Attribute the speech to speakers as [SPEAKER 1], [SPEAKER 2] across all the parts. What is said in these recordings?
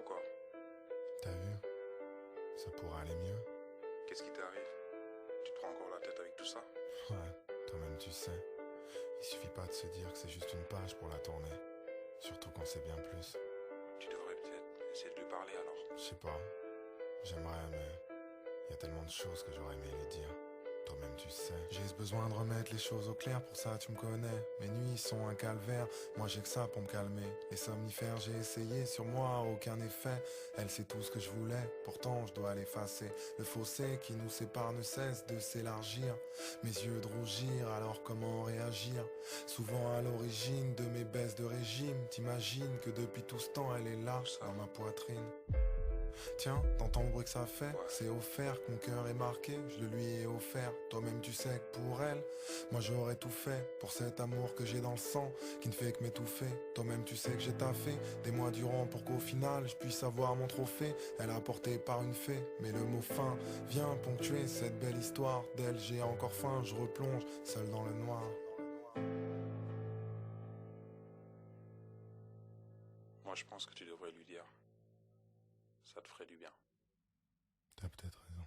[SPEAKER 1] quoi?
[SPEAKER 2] T'as vu? Ça pourrait aller mieux.
[SPEAKER 1] Qu'est-ce qui t'arrive? Tu te prends encore la tête avec tout ça?
[SPEAKER 2] Ouais, toi-même tu sais. Il suffit pas de se dire que c'est juste une page pour la tourner. Surtout quand c'est bien plus.
[SPEAKER 1] Tu devrais peut-être essayer de lui parler alors.
[SPEAKER 2] Je sais pas. J'aimerais, mais y a tellement de choses que j'aurais aimé lui dire. Toi-même tu sais. J'ai ce besoin de remettre les choses au clair, pour ça tu me connais. Mes nuits sont un calvaire, moi j'ai que ça pour me calmer. Les somnifères j'ai essayé, sur moi aucun effet. Elle sait tout ce que je voulais, pourtant je dois l'effacer. Le fossé qui nous sépare ne cesse de s'élargir. Mes yeux de rougir, alors comment réagir? Souvent à l'origine de mes baisses de régime. T'imagines que depuis tout ce temps elle est là, dans ma poitrine. Tiens, t'entends le bruit que ça fait? C'est offert que mon cœur est marqué, je le lui ai offert. Toi-même tu sais que pour elle, moi j'aurais tout fait. Pour cet amour que j'ai dans le sang, qui ne fait que m'étouffer. Toi-même tu sais que j'ai taffé des mois durant pour qu'au final je puisse avoir mon trophée. Elle a porté par une fée, mais le mot fin vient ponctuer cette belle histoire. D'elle j'ai encore faim, je replonge seul dans le noir.
[SPEAKER 1] Moi je pense que tu devrais lui dire. Ça te ferait du bien.
[SPEAKER 2] T'as peut-être raison.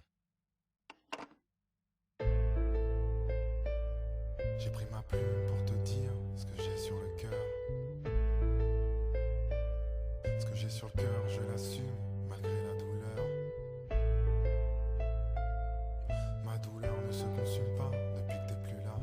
[SPEAKER 2] J'ai pris ma plume pour te dire ce que j'ai sur le cœur. Ce que j'ai sur le cœur, je l'assume malgré la douleur. Ma douleur ne se consume pas depuis que t'es plus là.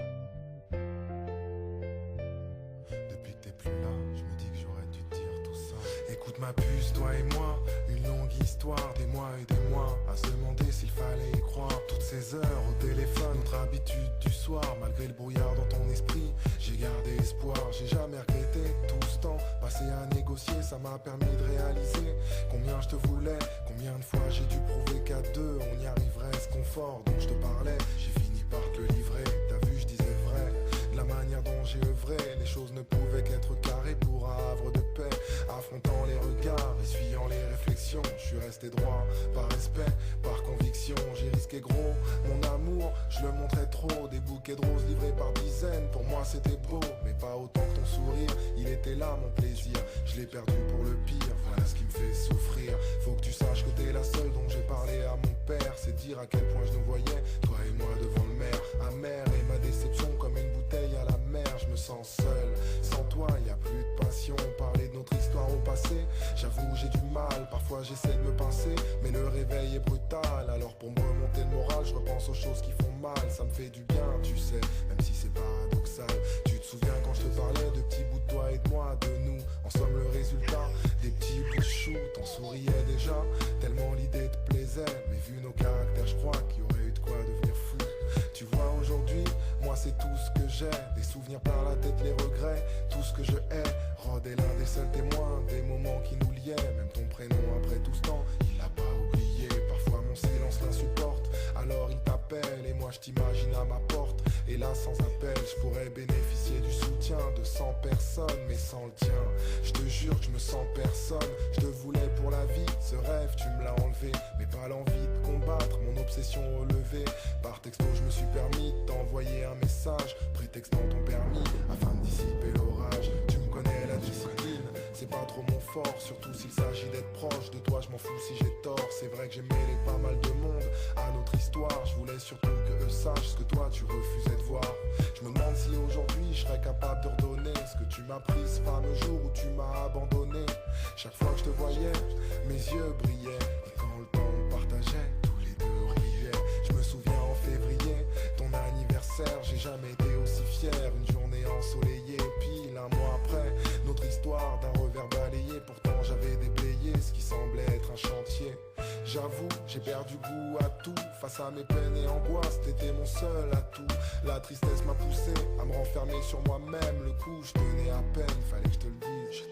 [SPEAKER 2] Depuis que t'es plus là, je me dis que j'aurais dû te dire tout ça. Écoute ma puce, toi et moi, une longue histoire, des mois et des mois, à se demander s'il fallait y croire. Toutes ces heures au téléphone, notre habitude du soir, malgré le brouillard dans ton esprit, j'ai gardé espoir. J'ai jamais regretté tout ce temps passé à négocier, ça m'a permis de réaliser combien je te voulais, combien de fois j'ai dû prouver qu'à deux on y arriverait. Ce confort dont je te parlais, j'ai fini par te le livrer. T'as vu, je disais vrai, de la manière dont j'ai œuvré, les choses ne pouvaient qu'être carrées pour un havre de paix. Affrontant les regards, essuyant les réflexions, je suis resté droit, par respect, par conviction. J'ai risqué gros, mon amour, je le montrais trop. Des bouquets de roses livrés par dizaines, pour moi c'était beau, mais pas autant que ton sourire. Il était là mon plaisir, je l'ai perdu pour le pire. Voilà ce qui me fait souffrir. Faut que tu saches que t'es la seule dont j'ai parlé à mon père. C'est dire à quel point je nous voyais, toi et moi devant le maire. Amer et ma déception comme une bouteille à la mer. Je me sens seul, sans toi y a plus de passion. Parler de notre histoire au passé, j'avoue j'ai du mal. Parfois j'essaie de me pincer, mais le réveil est brutal. Alors pour me remonter le moral, je repense aux choses qui font mal. Ça me fait du bien, tu sais, même si c'est paradoxal. Tu te souviens quand je te parlais de petits bouts de toi et de moi, de nous. En somme le résultat, des petits bouts de chou. T'en souriais déjà, tellement l'idée te plaisait. Mais vu nos caractères, je crois qu'il y aurait eu de quoi devenir fou. Tu vois aujourd'hui, moi c'est tout ce que j'ai. Des souvenirs par la tête, les regrets, tout ce que je hais. Rod est l'un des seuls témoins des moments qui nous liaient. Même ton prénom après tout ce temps, il l'a pas oublié. Parfois mon silence l'insupporte, alors il t'appelle et moi je t'imagine à ma porte. Et là sans appel, je pourrais bénéficier du soutien de 100 personnes, mais sans le tien, je te jure que je me sens personne. Je te voulais pour la vie, ce rêve tu me l'as enlevé, mais pas l'envie de combattre mon obsession relevée. Par texto je me suis permis de t'envoyer un message, prétextant ton permis afin de dissiper l'orage. Tu me connais, la discipline, c'est pas trop mon fort, surtout s'il s'agit d'être proche de toi, je m'en fous si j'ai tort. C'est vrai que j'ai mêlé pas mal de monde à notre histoire, je voulais surtout que eux sachent ce que toi tu refusais de voir. Je me demande si aujourd'hui je serais capable de redonner ce que tu m'as pris ce fameux jour où tu m'as abandonné. Chaque fois que je te voyais, mes yeux brillaient, et quand le temps me partageait, tous les deux on riait. Je me souviens en février, ton anniversaire, j'ai jamais été aussi fier. Une journée ensoleillée, pile un mois après, notre histoire d'un revers balayé. Pourtant j'avais déblayé ce qui semblait être un chantier. J'avoue, j'ai perdu goût à tout. Face à mes peines et angoisses, t'étais mon seul atout. La tristesse m'a poussé à me renfermer sur moi-même. Le coup, je tenais à peine, fallait que je te le dise.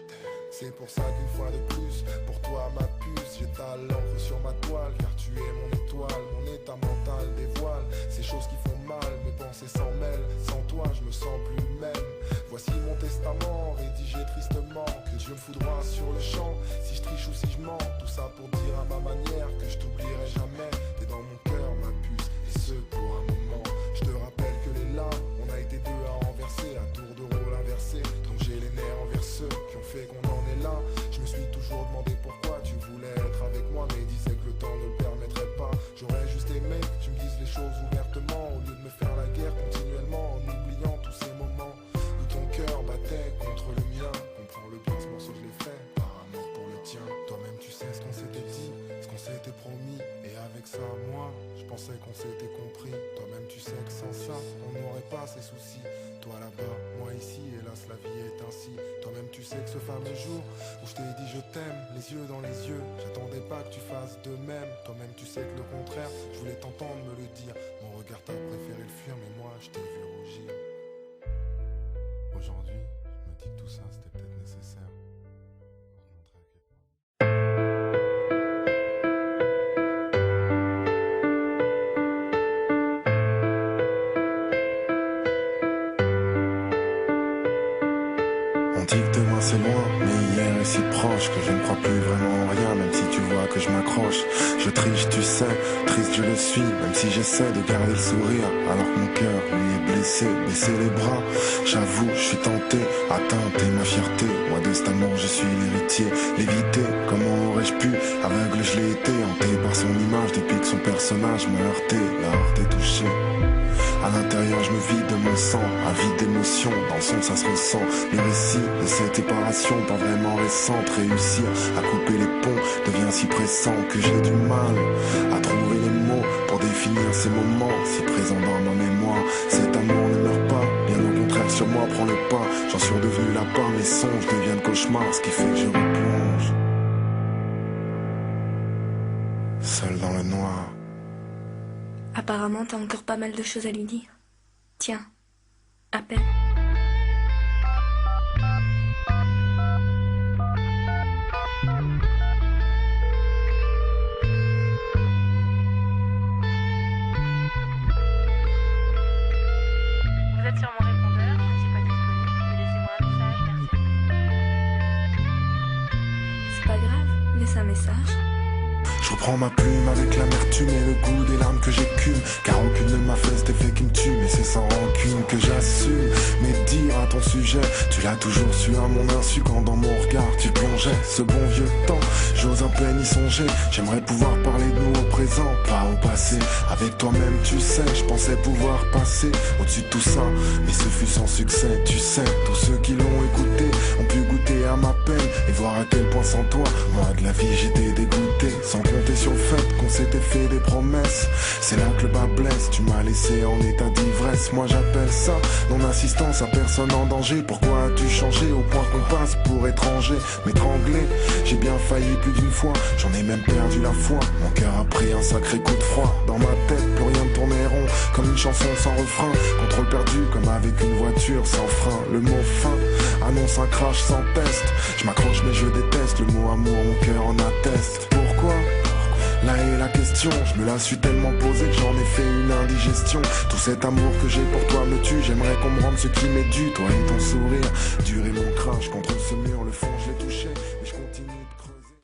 [SPEAKER 2] C'est pour ça qu'une fois de plus, pour toi ma puce, j'étale l'encre sur ma toile. Car tu es mon étoile, mon état mental dévoile ces choses qui font mal, mes pensées s'en mêlent. Sans toi je me sens plus le même. Voici mon testament, rédigé tristement. Que Dieu me foudroie sur le champ, si je triche ou si je mens. Tout ça pour dire à ma manière que je t'oublierai jamais. T'es dans mon cœur ma puce, et ce pour un moment. Je te rappelle que les larmes, on a été deux à renverser, à tour de rôle inversé. Donc j'ai les nerfs envers ceux qui ont fait qu'on en est là. Je me suis toujours demandé pourquoi tu voulais s'était promis. Et avec ça, moi, je pensais qu'on s'était compris. Toi-même tu sais que sans ça, on n'aurait pas ces soucis. Toi là-bas, moi ici, hélas la vie est ainsi. Toi-même tu sais que ce fameux jour où je t'ai dit je t'aime, les yeux dans les yeux, j'attendais pas que tu fasses de même. Toi-même tu sais que le contraire, je voulais t'entendre me le dire. Mon regard t'a préféré le fuir, mais moi je t'ai vu rougir. Aujourd'hui, je me dis que tout ça c'était peut-être nécessaire. On dit que demain c'est loin, mais hier est si proche que je ne crois plus vraiment en rien, même si tu vois que je m'accroche. Je triche, tu sais, triste je le suis, même si j'essaie de garder le sourire, alors que mon cœur lui est blessé, baisser les bras. J'avoue, je suis tenté, atteinte et ma fierté. Moi de cet amour je suis l'héritier, l'éviter, comment aurais-je pu? Aveugle je l'ai été, hanté par son image depuis que son personnage m'a heurté, touché. À l'intérieur je me vide de mon sang, avide d'émotions, dans le son ça se ressent. Les récits de cette séparation pas vraiment récente, réussir à couper les ponts devient si pressant que j'ai du mal à trouver les mots pour définir ces moments si présents dans ma mémoire. Cet amour ne meurt pas, bien au contraire sur moi prend le pas. J'en suis redevenu lapin, mes songes deviennent cauchemars, ce qui fait que je replonge seul dans le noir.
[SPEAKER 3] Apparemment, t'as encore pas mal de choses à lui dire. Tiens, appelle.
[SPEAKER 4] Vous êtes sur mon répondeur, je ne suis pas disponible, mais laissez-moi un message, merci.
[SPEAKER 3] C'est pas grave, laisse un message.
[SPEAKER 2] Je reprends ma plume avec l'amertume et le goût des larmes que j'écume, car aucune ne m'a fait cet effet qui me tue, mais c'est sans rancune que j'assume. Mais dire à ton sujet, tu l'as toujours su à mon insu, quand dans mon regard tu plongeais ce bon vieux temps, j'ose à peine y songer. J'aimerais pouvoir parler de nous au présent, pas au passé. Avec toi-même tu sais, je pensais pouvoir passer au-dessus de tout ça, mais ce fut sans succès. Tu sais, tous ceux qui l'ont écouté ont pu goûter à ma peine et voir à quel point sans toi, moi de la vie j'étais dégoûté. Sans compter sur le fait qu'on s'était fait des promesses, c'est là que le bas blesse. Tu m'as laissé en état d'ivresse, moi j'appelle ça non-assistance à personne en danger. Pourquoi as-tu changé au point qu'on passe pour étranger? M'étrangler, j'ai bien failli plus d'une fois, j'en ai même perdu la foi. Mon cœur a pris un sacré coup de froid. Dans ma tête, plus rien ne tournait rond, comme une chanson sans refrain. Contrôle perdu, comme avec une voiture sans frein. Le mot fin annonce un crash sans test. Je m'accroche mais je déteste le mot amour, mon cœur en atteste. Pourquoi? Là est la question, je me la suis tellement posée que j'en ai fait une indigestion. Tout cet amour que j'ai pour toi me tue, j'aimerais qu'on me rende ce qui m'est dû. Toi et ton sourire, dur et mon crash contre ce mur, le fond je l'ai